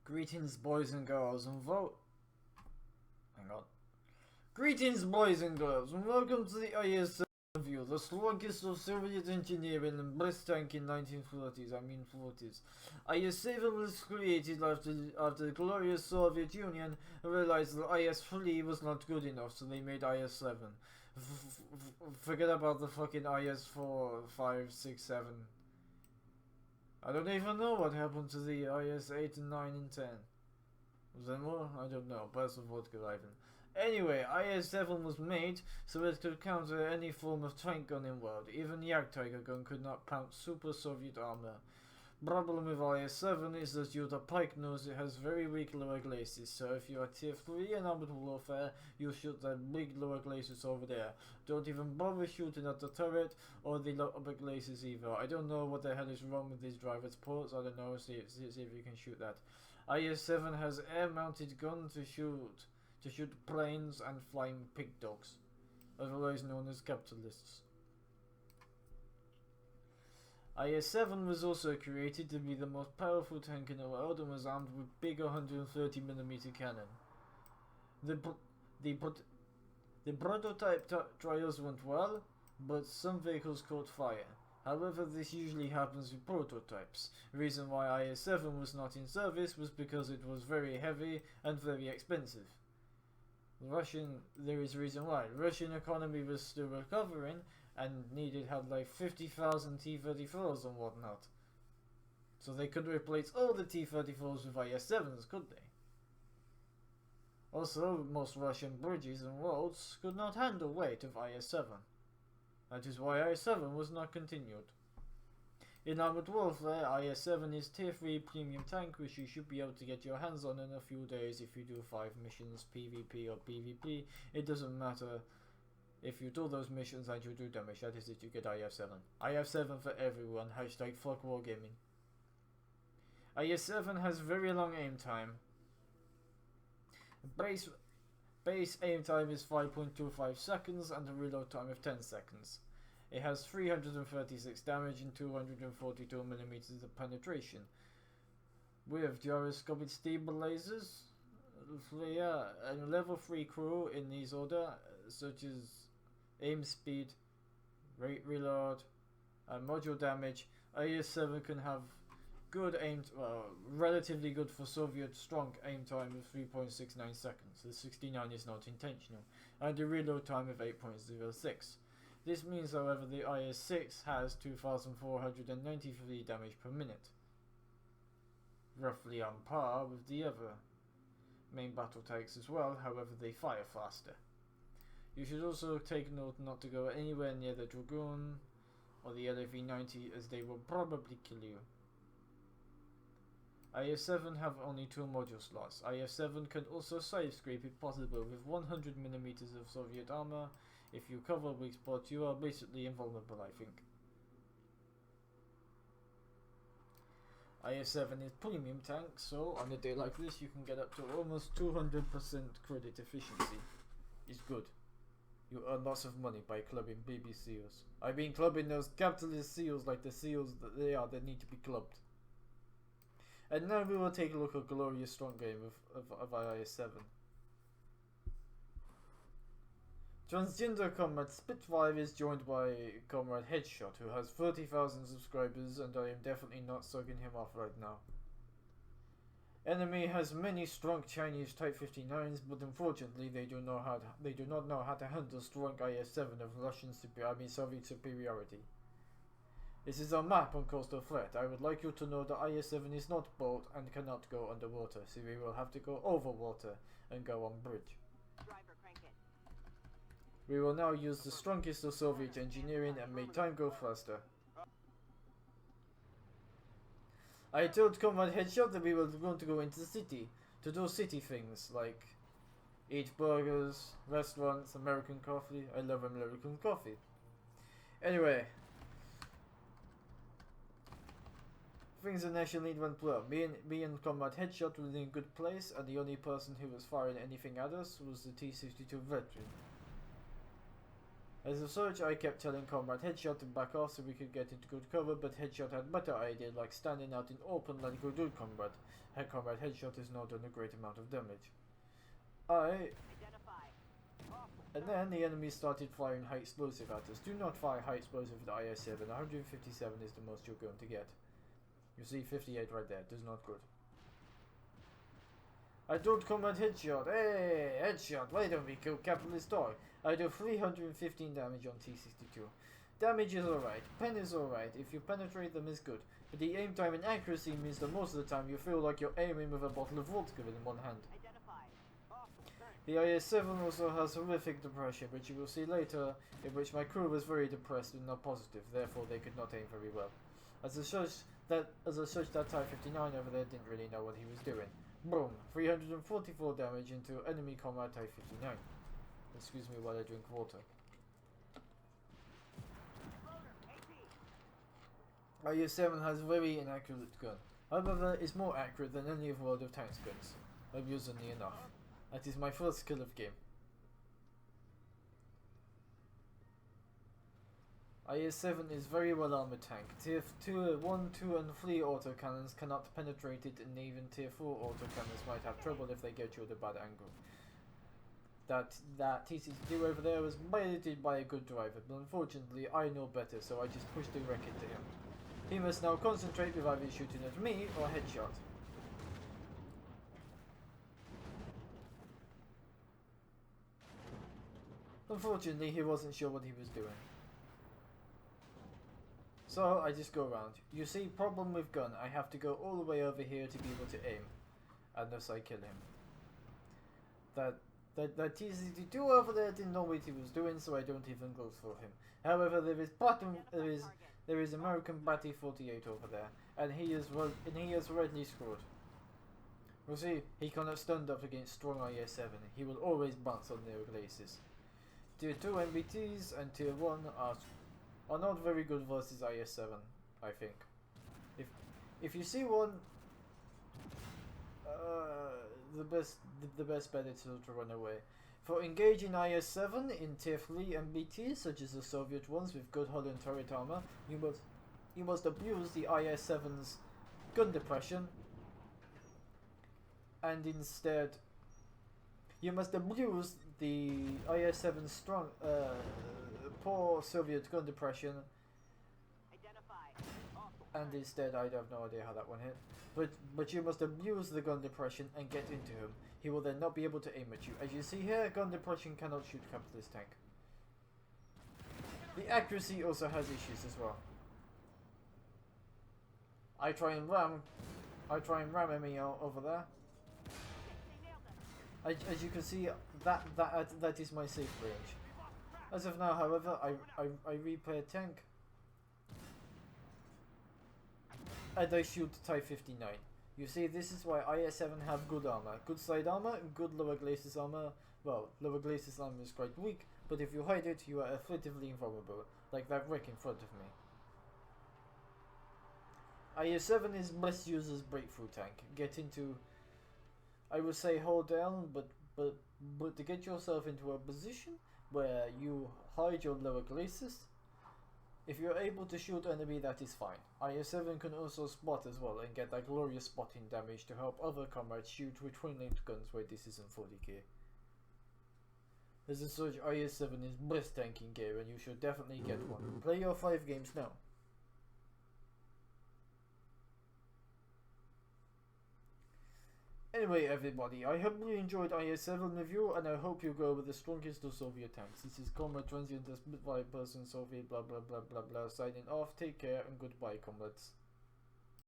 Greetings, boys and girls, and Hang on. Greetings, boys and girls, and welcome to the IS-7 view, the strongest of Soviet engineering and best tank in 1940s. IS-7 was created after the glorious Soviet Union realized that IS-3 was not good enough, so they made IS-7. Forget about the fucking IS-4, 5, 6, 7. I don't even know what happened to the IS-8 and 9 and 10. Was there more? I don't know. Best of vodka Ivan. Anyway, IS-7 was made so it could counter any form of tank gun in world. Even Yak Tiger gun could not pounce super Soviet armor. Problem with IS-7 is that due to pike nose it has very weak lower glacis, so if you are tier 3 in armored warfare, you shoot that big lower glacis over there. Don't even bother shooting at the turret or the upper glacis either. I don't know what the hell is wrong with these driver's ports. I don't know, see if you can shoot that. IS-7 has air-mounted gun to shoot planes and flying pig dogs, otherwise known as capitalists. IS-7 was also created to be the most powerful tank in the world and was armed with big 130mm cannon. The prototype trials went well, but some vehicles caught fire. However, this usually happens with prototypes. The reason why IS-7 was not in service was because it was very heavy and very expensive. There is a reason why. The Russian economy was still recovering and had like 50,000 T-34s and whatnot. So they could replace all the T-34s with IS-7s, could they? Also, most Russian bridges and roads could not handle weight of IS-7. That is why IS-7 was not continued. In armored warfare, IS-7 is tier 3 premium tank which you should be able to get your hands on in a few days if you do 5 missions, PvP or PvP. It doesn't matter. If you do those missions and you do damage, that is it, you get IS-7. IS-7 for everyone, hashtag fuck wargaming. IS-7 has very long aim time. Base aim time is 5.25 seconds and a reload time of 10 seconds. It has 336 damage and 242mm of penetration. With gyroscopic stabilizers, and level 3 crew in these order, such as aim speed, rate reload, and module damage, IS-7 can have good aim, relatively good for Soviet Stronk aim time of 3.69 seconds. The 69 is not intentional, and a reload time of 8.06. This means, however, the IS-6 has 2,493 damage per minute, roughly on par with the other main battle tanks as well, however they fire faster. You should also take note not to go anywhere near the Dragoon or the LAV-90 as they will probably kill you. IS-7 have only 2 module slots. IS-7 can also side scrape if possible with 100mm of Soviet armor. If you cover weak spots, you are basically invulnerable, I think. IS-7 is premium tank, so on a day like this you can get up to almost 200% credit efficiency. It's good. You earn lots of money by clubbing baby seals. I mean clubbing those capitalist seals like the seals that they are that need to be clubbed. And now we will take a look at glorious strong game of IS-7. Transgender comrade Spitfire is joined by comrade Headshot, who has 30,000 subscribers, and I am definitely not sucking him off right now. Enemy has many strong Chinese Type 59s, but unfortunately they do not know how to handle strong IS-7 of Soviet superiority. This is a map on coastal threat. I would like you to know that IS-7 is not boat and cannot go underwater, so we will have to go over water and go on bridge. We will now use the strongest of Soviet engineering and make time go faster. I told Comrade Headshot that we were going to go into the city to do city things like eat burgers, restaurants, American coffee. I love American coffee. Anyway, things initially went well. Me and Comrade Headshot were in a good place, and the only person who was firing anything at us was the T-62 veteran. As a search, I kept telling Comrade Headshot to back off so we could get into good cover, but Headshot had better idea, like standing out in open like good dude Comrade. Comrade Headshot is not done a great amount of damage. And then the enemy started firing high explosive at us. Do not fire high explosive with the IS-7. 157 is the most you're going to get. You see 58 right there. Does not good. I don't Comrade Headshot. Hey, Headshot. Why don't we kill Capitalist Toy? I do 315 damage on T-62. Damage is alright. Pen is alright. If you penetrate them is good. But the aim time and accuracy means that most of the time you feel like you're aiming with a bottle of vodka in one hand. The IS-7 also has horrific depression, which you will see later, in which my crew was very depressed and not positive, therefore they could not aim very well. As I searched that Type 59 over there didn't really know what he was doing. Boom! 344 damage into enemy comrade Type 59. Excuse me while I drink water. IS-7 has very inaccurate gun. However, it's more accurate than any of World of Tanks guns. Amusingly enough. That is my first kill of game. IS-7 is very well armored tank. Tier 1, 2 and 3 autocannons cannot penetrate it, and even Tier 4 autocannons might have trouble if they get you at a bad angle. That T-62 over there was piloted by a good driver, but unfortunately I know better, so I just pushed the wreck into him. He must now concentrate with either shooting at me or headshot. Unfortunately, he wasn't sure what he was doing. So, I just go around. You see, problem with gun, I have to go all the way over here to be able to aim. Unless I kill him. That T-62 over there didn't know what he was doing, so I don't even go for him. However, there is American Batty 48 over there, and he is already scored. You see, he cannot stand up against strong IS-7. He will always bounce on their glacis. Tier 2 MBTs and Tier 1 are not very good versus IS-7, I think. If you see one, the best bet is to run away. For engaging IS-7 in Tier 3 MBTs, such as the Soviet ones with good hull and turret armor, you must abuse the IS-7's gun depression, and instead you must abuse the IS-7's strong, poor Soviet gun depression, and instead I have no idea how that one hit. But you must abuse the gun depression and get into him. He will then not be able to aim at you. As you see here, gun depression cannot shoot capitalist tank. The accuracy also has issues as well. I try and ram me over there. As you can see, that is my safe range. As of now, however, I repair tank. And I shoot Type 59. You see, this is why IS-7 have good armor. Good side armor and good lower glacis armor. Well, lower glacis armor is quite weak, but if you hide it, you are afflictively invulnerable. Like that wreck in front of me. IS-7 is best used as breakthrough tank. Get into, I would say hold down, but to get yourself into a position where you hide your lower glacis. If you're able to shoot enemy, that is fine. IS-7 can also spot as well and get that glorious spotting damage to help other comrades shoot with twin-linked guns where this isn't 40k. As a such, IS-7 is best tank in game and you should definitely get one. Play your 5 games now. Anyway everybody, I hope you enjoyed IS-7 review and I hope you go with the strongest of Soviet tanks. This is Comrade Transient, the Spitfire person, Soviet blah blah blah blah blah, signing off. Take care and goodbye comrades.